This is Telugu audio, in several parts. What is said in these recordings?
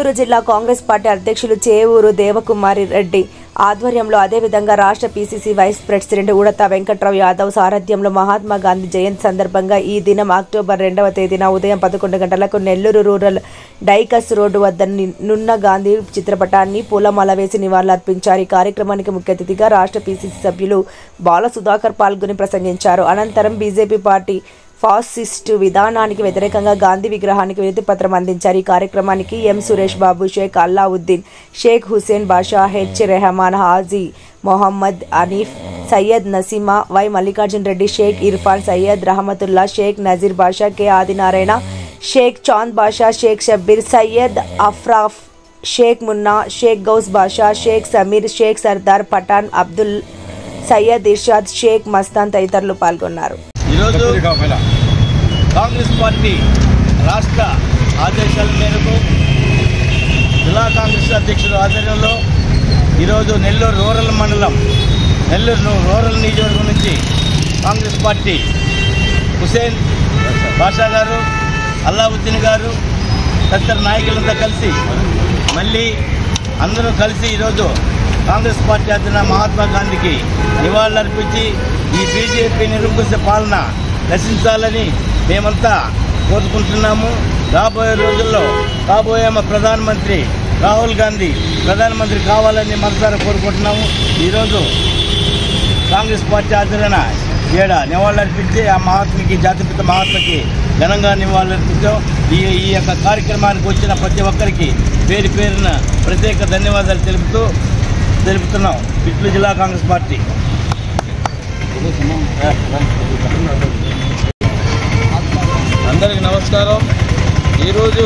నెల్లూరు జిల్లా కాంగ్రెస్ పార్టీ అధ్యక్షులు చేవూరు దేవకుమారి రెడ్డి ఆధ్వర్యంలో అదేవిధంగా రాష్ట్ర పీసీసీ వైస్ ప్రెసిడెంట్ ఉడత వెంకట్రావు యాదవ్ సారథ్యంలో మహాత్మా గాంధీ జయంతి సందర్భంగా ఈ దినం అక్టోబర్ 2వ తేదీన ఉదయం 11 గంటలకు నెల్లూరు రూరల్ డైకస్ రోడ్డు వద్ద నున్న గాంధీ చిత్రపటాన్ని పూలమాల వేసి నివాళులర్పించారు. ఈ కార్యక్రమానికి ముఖ్య అతిథిగా రాష్ట్ర పీసీసీ సభ్యులు బాల సుధాకర్ పాల్గొని ప్రసంగించారు. అనంతరం బీజేపీ పార్టీ ఫాసిస్టు విధానానికి వ్యతిరేకంగా గాంధీ విగ్రహానికి వినతి పత్రం అందించారు. ఈ కార్యక్రమానికి M Suresh Babu, Sheikh Allauddin, Sheikh Hussain Basha, H Rehman, Haji Mohammed Anif, Syed Naseema, Y Mallikarjun Reddy, Sheikh Irfan, Syed Rahamatulla, Sheikh Nazeer Basha, K Adinarayana, Sheikh Chand Basha, Sheikh Shabbir, Syed Afraf, Sheikh Munna, Sheikh Gous Basha, Sheikh Sameer, Sheikh Sardar Pathan, Abdul Syed Irshad, Sheikh Mastan తదితరులు పాల్గొన్నారు. ఈరోజు కాంగ్రెస్ పార్టీ రాష్ట్ర ఆదేశాల మేరకు జిల్లా కాంగ్రెస్ అధ్యక్షుల ఆధ్వర్యంలో ఈరోజు నెల్లూరు రూరల్ మండలం నెల్లూరు రూరల్ నియోజకవర్గం నుంచి కాంగ్రెస్ పార్టీ హుసేన్ బాషా గారు, అల్లావుద్దీన్ గారు తదితర నాయకులంతా కలిసి మళ్ళీ అందరూ కలిసి ఈరోజు కాంగ్రెస్ పార్టీ అధినేత మహాత్మా గాంధీకి నివాళులర్పించి ఈ బీజేపీ నిరంకుశ పాలన నశించాలని మేమంతా కోరుకుంటున్నాము. రాబోయే రోజుల్లో కాబోయే ప్రధానమంత్రి రాహుల్ గాంధీ ప్రధానమంత్రి కావాలని మనసారా కోరుకుంటున్నాము. ఈరోజు కాంగ్రెస్ పార్టీ ఆధ్వర్యాన నివాళులర్పించి ఆ మహాత్మకి జాతిపిత మహాత్మకి ఘనంగా నివాళులర్పించాం. ఈ యొక్క కార్యక్రమానికి వచ్చిన ప్రతి ఒక్కరికి పేరు పేరున ప్రత్యేక ధన్యవాదాలు తెలుపుతున్నాం. ఇట్లు జిల్లా కాంగ్రెస్ పార్టీ. అందరికీ నమస్కారం. ఈరోజు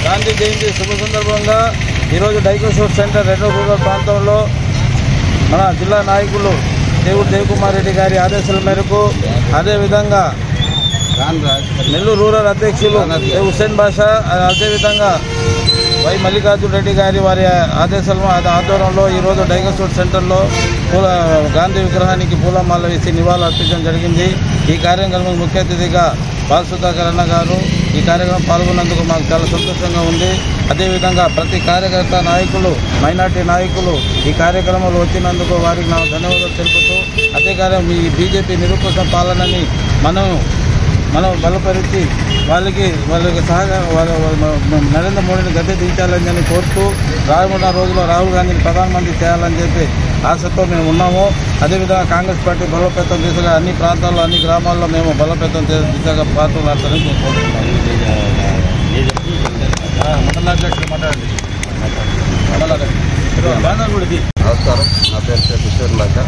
గాంధీ జయంతి శుభ సందర్భంగా ఈరోజు డైకస్ రోడ్ సెంటర్ రూరల్ ప్రాంతంలో మన జిల్లా నాయకులు చేవూరు దేవకుమార్ రెడ్డి గారి ఆదేశాల మేరకు, అదేవిధంగా నెల్లూరు రూరల్ అధ్యక్షులు హుసేన్ బాషా, అదేవిధంగా వై మల్లికార్జున్ రెడ్డి గారి వారి ఆదేశాల ఆధ్వర్యంలో ఈరోజు డైకస్ రోడ్ సెంటర్లో గాంధీ విగ్రహానికి పూలమాల వేసి నివాళులు అర్పించడం జరిగింది. ఈ కార్యక్రమం ముఖ్య అతిథిగా బాల సుధాకర్ అన్న గారు ఈ కార్యక్రమం పాల్గొన్నందుకు మాకు చాలా సంతోషంగా ఉంది. అదేవిధంగా ప్రతి కార్యకర్త నాయకులు, మైనార్టీ నాయకులు ఈ కార్యక్రమంలో వచ్చినందుకు వారికి నా ధన్యవాదాలు తెలుపుతూ, అదేకారం ఈ బీజేపీ నిరంకుశ పాలనని మనం బలపరిచి వాళ్ళకి నరేంద్ర మోడీని గద్దె దించాలని కోరుతూ రానున్న రోజుల్లో రాహుల్ గాంధీని ప్రధానమంత్రి చేయాలని చెప్పి ఆశతో మేము ఉన్నాము. అదేవిధంగా కాంగ్రెస్ పార్టీ బలోపేతం దిశగా అన్ని ప్రాంతాల్లో, అన్ని గ్రామాల్లో మేము బలోపేతం దిశగా పాత్రలు ఆడతారని మేము కోరుతున్నాము. నమస్కారం, నా పేరు షేక్ హుసేన్ బాషా,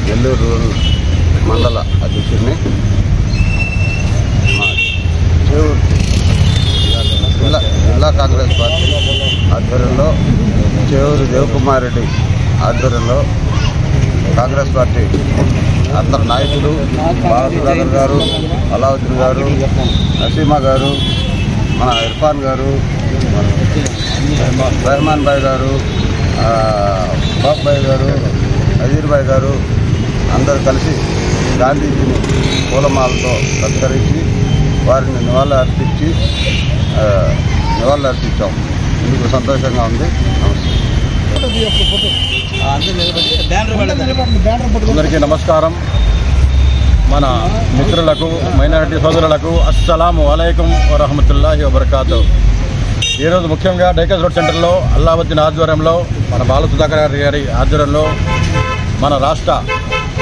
నెల్లూరు రూరల్ మండల అధ్యక్షుడిని. జిల్లా కాంగ్రెస్ పార్టీ ఆధ్వర్యంలో చేవూరు దేవకుమార్ రెడ్డి ఆధ్వర్యంలో కాంగ్రెస్ పార్టీ అందరు నాయకులు బాల సుధాకర్ గారు, అల్లావుద్దీన్ గారు, నసీమా గారు, మన ఇర్ఫాన్ గారు, రెహమాన్ భాయ్ గారు, బాబ్ భాయ్ గారు, నజీర్ భాయ్ గారు అందరూ కలిసి గాంధీజీని పూలమాలతో సత్కరించి వారిని నివాళులర్పించాం. ఇందుకు సంతోషంగా ఉంది. అందరికీ నమస్కారం. మన మిత్రులకు, మైనారిటీ సోదరులకు అస్సలాము అలైకుం వరహమతుల్లాహి వబర్కాతు. ఈరోజు ముఖ్యంగా డైకస్ రోడ్ సెంటర్లో అల్లావుద్దీన్ ఆధ్వర్యంలో, మన బాల సుధాకర్ గారి ఆధ్వర్యంలో, మన రాష్ట్ర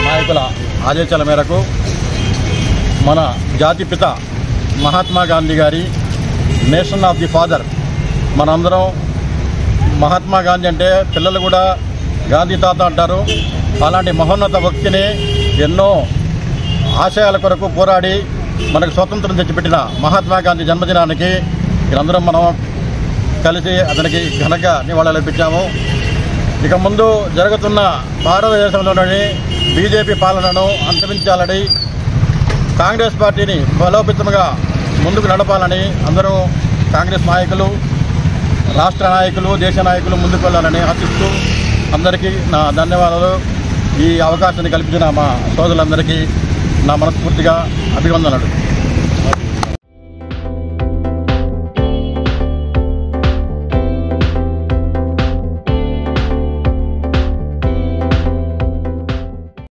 నాయకుల ఆదేశాల మేరకు మన జాతిపిత మహాత్మా గాంధీ గారి నేషన్ ఆఫ్ ది ఫాదర్, మనందరం మహాత్మా గాంధీ అంటే పిల్లలు కూడా గాంధీ తాత అంటారు. అలాంటి మహోన్నత వ్యక్తిని ఎన్నో ఆశయాల కొరకు పోరాడి మనకు స్వాతంత్రం తెచ్చిపెట్టిన మహాత్మా గాంధీ జన్మదినానికి అందరం మనం కలిసి అతనికి ఘనంగా నివాళులర్పించాము. ఇక ముందు జరుగుతున్న భారతదేశంలోని బీజేపీ పాలనను అంతరించాలని, కాంగ్రెస్ పార్టీని బలోపేతంగా ముందుకు నడపాలని అందరూ కాంగ్రెస్ నాయకులు, రాష్ట్ర నాయకులు, దేశ నాయకులు ముందుకు వెళ్ళాలని ఆశిస్తూ అందరికీ నా ధన్యవాదాలు. ఈ అవకాశాన్ని కల్పించిన మా సోదరులందరికీ నా మనస్ఫూర్తిగా అభివందనలు.